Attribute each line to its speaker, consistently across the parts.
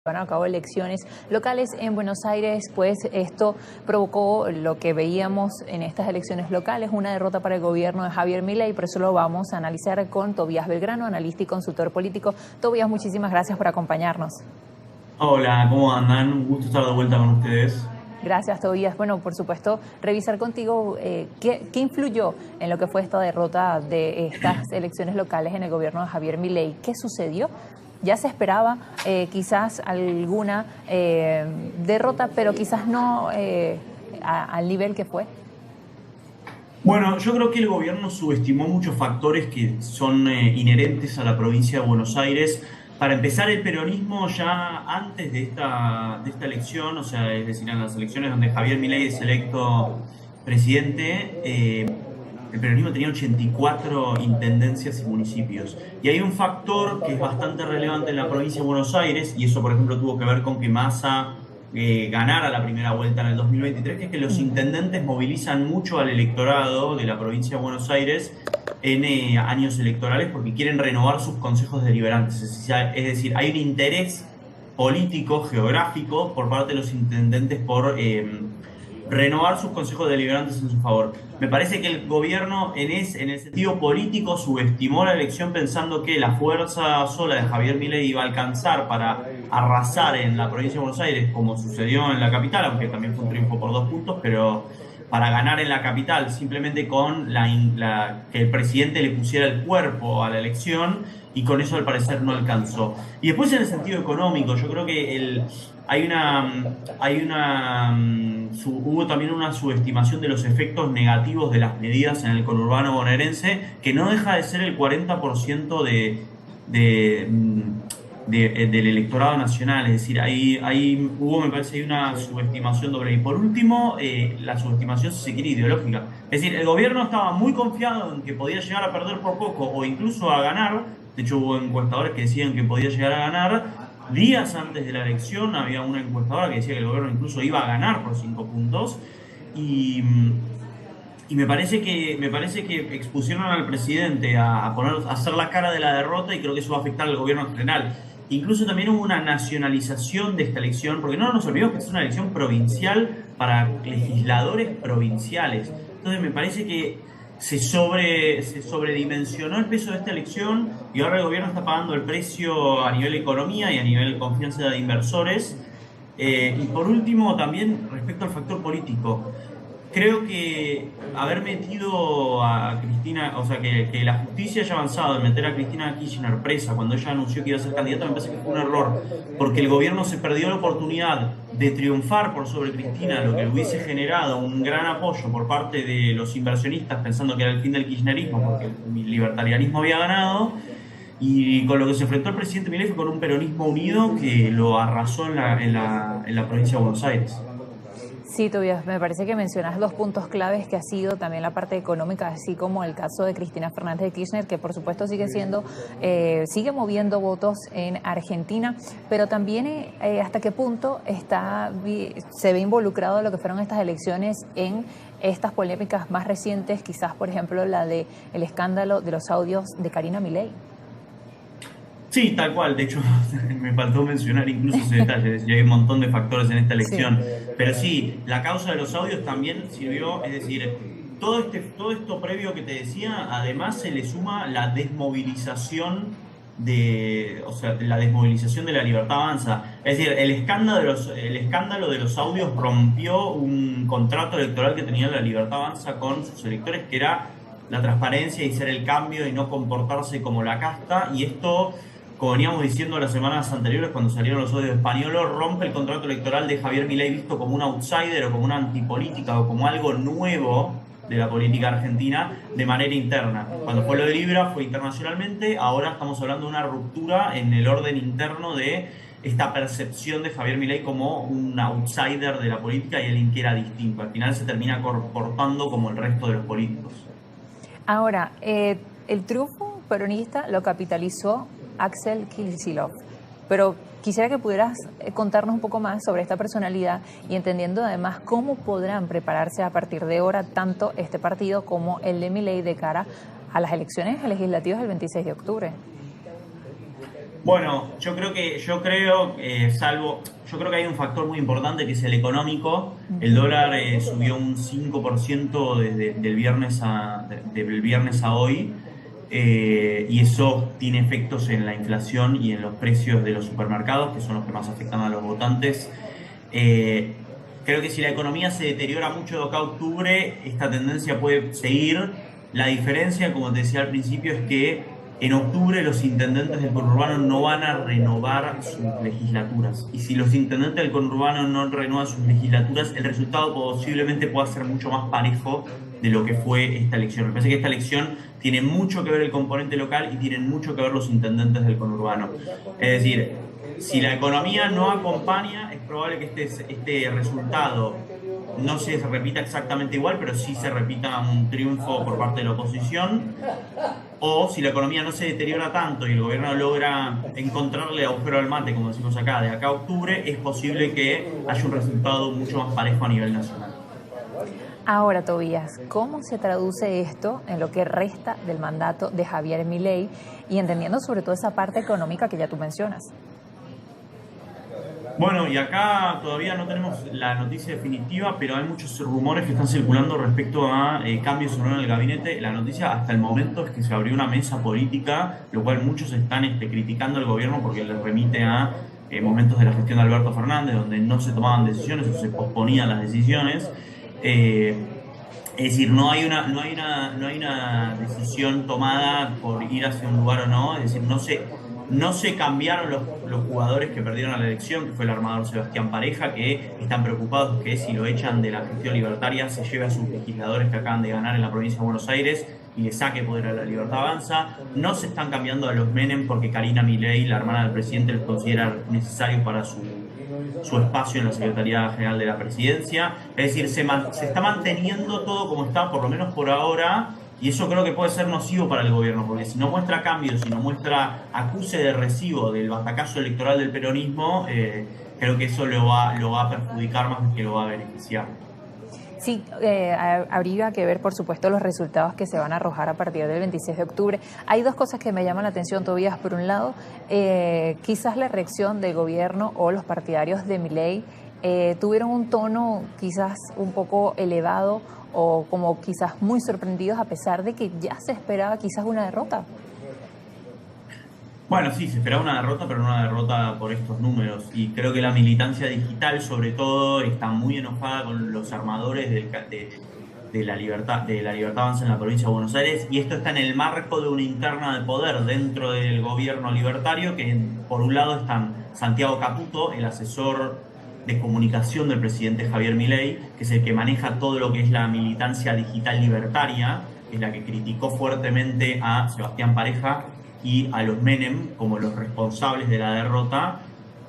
Speaker 1: llevaron a cabo elecciones locales en Buenos Aires, pues esto provocó lo que veíamos en estas elecciones locales, una derrota para el gobierno de Javier Milei. Por eso lo vamos a analizar con Tobías Belgrano, analista y consultor político. Tobías, muchísimas gracias por acompañarnos.
Speaker 2: Hola, ¿cómo andan? Un gusto estar de vuelta con ustedes.
Speaker 1: Gracias, Tobías. Bueno, por supuesto, revisar contigo qué influyó en lo que fue esta derrota de estas elecciones locales en el gobierno de Javier Milei. ¿Qué sucedió? Ya se esperaba quizás alguna derrota, pero quizás no al nivel que fue.
Speaker 2: Bueno, yo creo que el gobierno subestimó muchos factores que son inherentes a la provincia de Buenos Aires. Para empezar, el peronismo ya antes de esta elección, o sea, es decir, en las elecciones donde Javier Milei es electo presidente, el peronismo tenía 84 intendencias y municipios. Y hay un factor que es bastante relevante en la provincia de Buenos Aires, y eso, por ejemplo, tuvo que ver con que Massa ganara la primera vuelta en el 2023, que es que los intendentes movilizan mucho al electorado de la provincia de Buenos Aires en años electorales porque quieren renovar sus consejos deliberantes. Es decir, hay un interés político, geográfico, por parte de los intendentes por renovar sus consejos deliberantes en su favor. Me parece que el gobierno en el sentido político subestimó la elección pensando que la fuerza sola de Javier Milei iba a alcanzar para arrasar en la provincia de Buenos Aires, como sucedió en la capital, aunque también fue un triunfo por 2 puntos, pero para ganar en la capital simplemente con que el presidente le pusiera el cuerpo a la elección, y con eso al parecer no alcanzó. Y después en el sentido económico, yo creo que hubo también una subestimación de los efectos negativos de las medidas en el conurbano bonaerense, que no deja de ser el 40% del electorado nacional. Es decir, me parece, hay una subestimación doble. Y por último, la subestimación, si se quiere, ideológica. Es decir, el gobierno estaba muy confiado en que podía llegar a perder por poco o incluso a ganar. De hecho, hubo encuestadores que decían que podía llegar a ganar. Días antes de la elección había una encuestadora que decía que el gobierno incluso iba a ganar por 5 puntos. Y, y me parece que expusieron al presidente a hacer la cara de la derrota, y creo que eso va a afectar al gobierno en general. Incluso también hubo una nacionalización de esta elección, porque no nos olvidemos que es una elección provincial para legisladores provinciales. Entonces me parece que se sobredimensionó el peso de esta elección, y ahora el gobierno está pagando el precio a nivel economía y a nivel confianza de inversores. Y por último, también respecto al factor político. Creo que haber metido a Cristina, o sea, que la justicia haya avanzado en meter a Cristina Kirchner presa cuando ella anunció que iba a ser candidata, me parece que fue un error, porque el gobierno se perdió la oportunidad de triunfar por sobre Cristina, lo que le hubiese generado un gran apoyo por parte de los inversionistas, pensando que era el fin del kirchnerismo, porque el libertarianismo había ganado. Y con lo que se enfrentó el presidente Milei fue con un peronismo unido que lo arrasó en la provincia de Buenos Aires.
Speaker 1: Sí, Tobías, me parece que mencionas dos puntos claves, que ha sido también la parte económica, así como el caso de Cristina Fernández de Kirchner, que por supuesto sigue moviendo votos en Argentina, pero también hasta qué punto se ve involucrado lo que fueron estas elecciones en estas polémicas más recientes, quizás por ejemplo la de el escándalo de los audios de Karina Milei.
Speaker 2: Sí, tal cual. De hecho, me faltó mencionar incluso ese detalle. Y hay un montón de factores en esta
Speaker 1: Sí.
Speaker 2: elección. Pero sí, la causa de los audios también sirvió. Es decir, todo esto previo que te decía, además se le suma la desmovilización o sea, la desmovilización de la Libertad Avanza. Es decir, el escándalo de los audios rompió un contrato electoral que tenía la Libertad Avanza con sus electores, que era la transparencia y ser el cambio y no comportarse como la casta. Y esto, como veníamos diciendo las semanas anteriores cuando salieron los audios de Españolo, rompe el contrato electoral de Javier Milei, visto como un outsider o como una antipolítica o como algo nuevo de la política argentina de manera interna. Cuando fue lo de Libra fue internacionalmente, ahora estamos hablando de una ruptura en el orden interno de esta percepción de Javier Milei como un outsider de la política y alguien que era distinto. Al final se termina comportando como el resto de los políticos.
Speaker 1: Ahora, el triunfo peronista lo capitalizó Axel Kicillof, pero quisiera que pudieras contarnos un poco más sobre esta personalidad y entendiendo además cómo podrán prepararse a partir de ahora tanto este partido como el de Milei de cara a las elecciones legislativas del 26 de octubre.
Speaker 2: Bueno, yo creo que hay un factor muy importante que es el económico. El dólar subió un 5% del viernes a hoy, y eso tiene efectos en la inflación y en los precios de los supermercados, que son los que más afectan a los votantes. Creo que si la economía se deteriora mucho de acá a octubre, esta tendencia puede seguir. La diferencia, como te decía al principio, es que en octubre los intendentes del conurbano no van a renovar sus legislaturas. Y si los intendentes del conurbano no renuevan sus legislaturas, el resultado posiblemente pueda ser mucho más parejo de lo que fue esta elección. Me parece que esta elección tiene mucho que ver el componente local y tienen mucho que ver los intendentes del conurbano. Es decir, si la economía no acompaña, es probable que este resultado no se repita exactamente igual, pero sí se repita un triunfo por parte de la oposición. O si la economía no se deteriora tanto y el gobierno logra encontrarle agujero al mate, como decimos acá, de acá a octubre, es posible que haya un resultado mucho más parejo a nivel nacional.
Speaker 1: Ahora, Tobías, ¿cómo se traduce esto en lo que resta del mandato de Javier Milei y entendiendo sobre todo esa parte económica que ya tú mencionas?
Speaker 2: Bueno, y acá todavía no tenemos la noticia definitiva, pero hay muchos rumores que están circulando respecto a cambios o no en el gabinete. La noticia hasta el momento es que se abrió una mesa política, lo cual muchos están criticando al gobierno porque les remite a momentos de la gestión de Alberto Fernández, donde no se tomaban decisiones o se posponían las decisiones. Eh, es decir, no hay una decisión tomada por ir hacia un lugar o no, es decir, no se cambiaron los jugadores que perdieron a la elección, que fue el armador Sebastián Pareja, que están preocupados que si lo echan de la gestión libertaria se lleve a sus legisladores que acaban de ganar en la provincia de Buenos Aires y le saque poder a la Libertad Avanza. No se están cambiando a los Menem porque Karina Milei, la hermana del presidente, los considera necesarios para su espacio en la Secretaría General de la Presidencia. Es decir, se está manteniendo todo como está, por lo menos por ahora, y eso creo que puede ser nocivo para el gobierno, porque si no muestra cambios, si no muestra acuse de recibo del batacazo electoral del peronismo, creo que eso lo va a perjudicar más que lo va a beneficiar.
Speaker 1: Sí, habría que ver, por supuesto, los resultados que se van a arrojar a partir del 26 de octubre. Hay dos cosas que me llaman la atención, Tobías. Por un lado, quizás la reacción del gobierno o los partidarios de Milei tuvieron un tono quizás un poco elevado o como quizás muy sorprendidos a pesar de que ya se esperaba quizás una derrota.
Speaker 2: Bueno, sí, se esperaba una derrota, pero no una derrota por estos números. Y creo que la militancia digital, sobre todo, está muy enojada con los armadores de la Libertad Avanza en la provincia de Buenos Aires. Y esto está en el marco de una interna de poder dentro del gobierno libertario, que por un lado están Santiago Caputo, el asesor de comunicación del presidente Javier Milei, que es el que maneja todo lo que es la militancia digital libertaria, que es la que criticó fuertemente a Sebastián Pareja y a los Menem como los responsables de la derrota,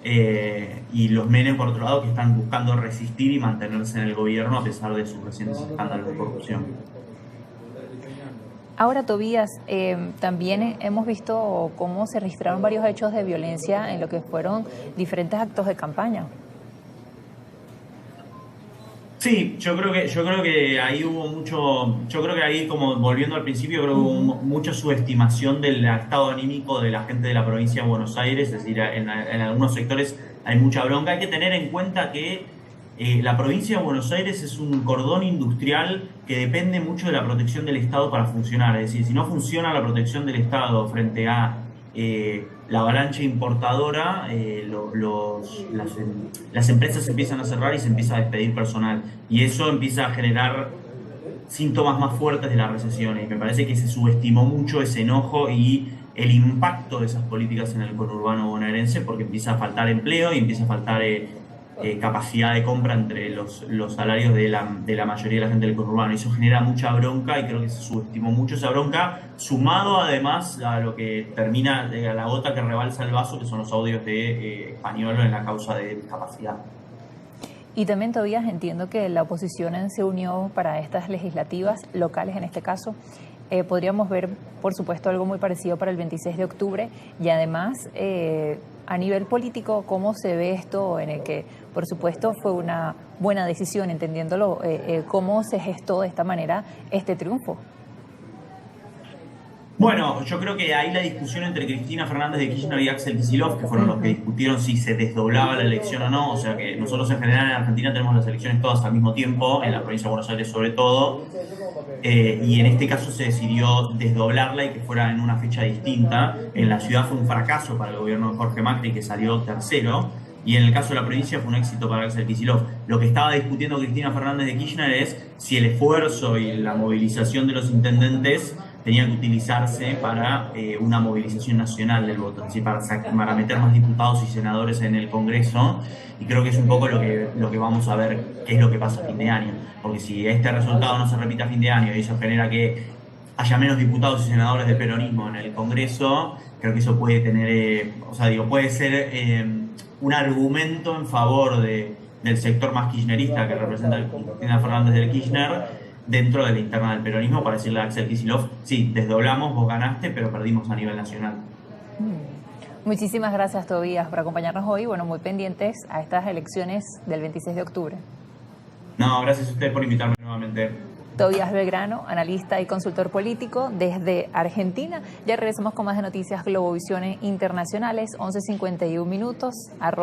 Speaker 2: y los Menem, por otro lado, que están buscando resistir y mantenerse en el gobierno a pesar de sus recientes escándalos de corrupción.
Speaker 1: Ahora, Tobías, también hemos visto cómo se registraron varios hechos de violencia en lo que fueron diferentes actos de campaña.
Speaker 2: Sí, yo creo que ahí hubo yo creo que ahí, como volviendo al principio, creo que hubo mucha subestimación del estado anímico de la gente de la provincia de Buenos Aires. Es decir, en algunos sectores hay mucha bronca. Hay que tener en cuenta que la provincia de Buenos Aires es un cordón industrial que depende mucho de la protección del Estado para funcionar. Es decir, si no funciona la protección del Estado frente a la avalancha importadora, las empresas empiezan a cerrar y se empieza a despedir personal. Y eso empieza a generar síntomas más fuertes de la recesión. Y me parece que se subestimó mucho ese enojo y el impacto de esas políticas en el conurbano bonaerense, porque empieza a faltar empleo y empieza a faltar capacidad de compra entre los salarios de la mayoría de la gente del conurbano. Eso genera mucha bronca y creo que se subestimó mucho esa bronca, sumado además a lo que termina, a la gota que rebalsa el vaso, que son los audios de Españolo en la causa de discapacidad.
Speaker 1: Y también todavía entiendo que la oposición se unió para estas legislativas locales, en este caso. Podríamos ver, por supuesto, algo muy parecido para el 26 de octubre y además, a nivel político, ¿cómo se ve esto en el que, por supuesto, fue una buena decisión, entendiéndolo, cómo se gestó de esta manera este triunfo?
Speaker 2: Bueno, yo creo que ahí la discusión entre Cristina Fernández de Kirchner y Axel Kicillof, que fueron los que discutieron si se desdoblaba la elección o no, o sea que nosotros en general en Argentina tenemos las elecciones todas al mismo tiempo, en la provincia de Buenos Aires sobre todo, y en este caso se decidió desdoblarla y que fuera en una fecha distinta. En la ciudad fue un fracaso para el gobierno de Jorge Macri, que salió tercero, y en el caso de la provincia fue un éxito para Axel Kicillof. Lo que estaba discutiendo Cristina Fernández de Kirchner es si el esfuerzo y la movilización de los intendentes tenía que utilizarse para una movilización nacional del voto, es decir, para meter más diputados y senadores en el Congreso, y creo que es un poco lo que vamos a ver qué es lo que pasa a fin de año, porque si este resultado no se repite a fin de año y eso genera que haya menos diputados y senadores del peronismo en el Congreso, creo que eso puede tener, puede ser un argumento en favor del sector más kirchnerista que representa Cristina Fernández del Kirchner, dentro de la interna del peronismo, para decirle a Axel Kicillof, sí, desdoblamos, vos ganaste, pero perdimos a nivel nacional.
Speaker 1: Muchísimas gracias, Tobías, por acompañarnos hoy. Bueno, muy pendientes a estas elecciones del 26 de octubre.
Speaker 2: No, gracias a ustedes por invitarme nuevamente.
Speaker 1: Tobías Belgrano, analista y consultor político desde Argentina. Ya regresamos con más de Noticias Globovisión Internacionales, 11:51 minutos.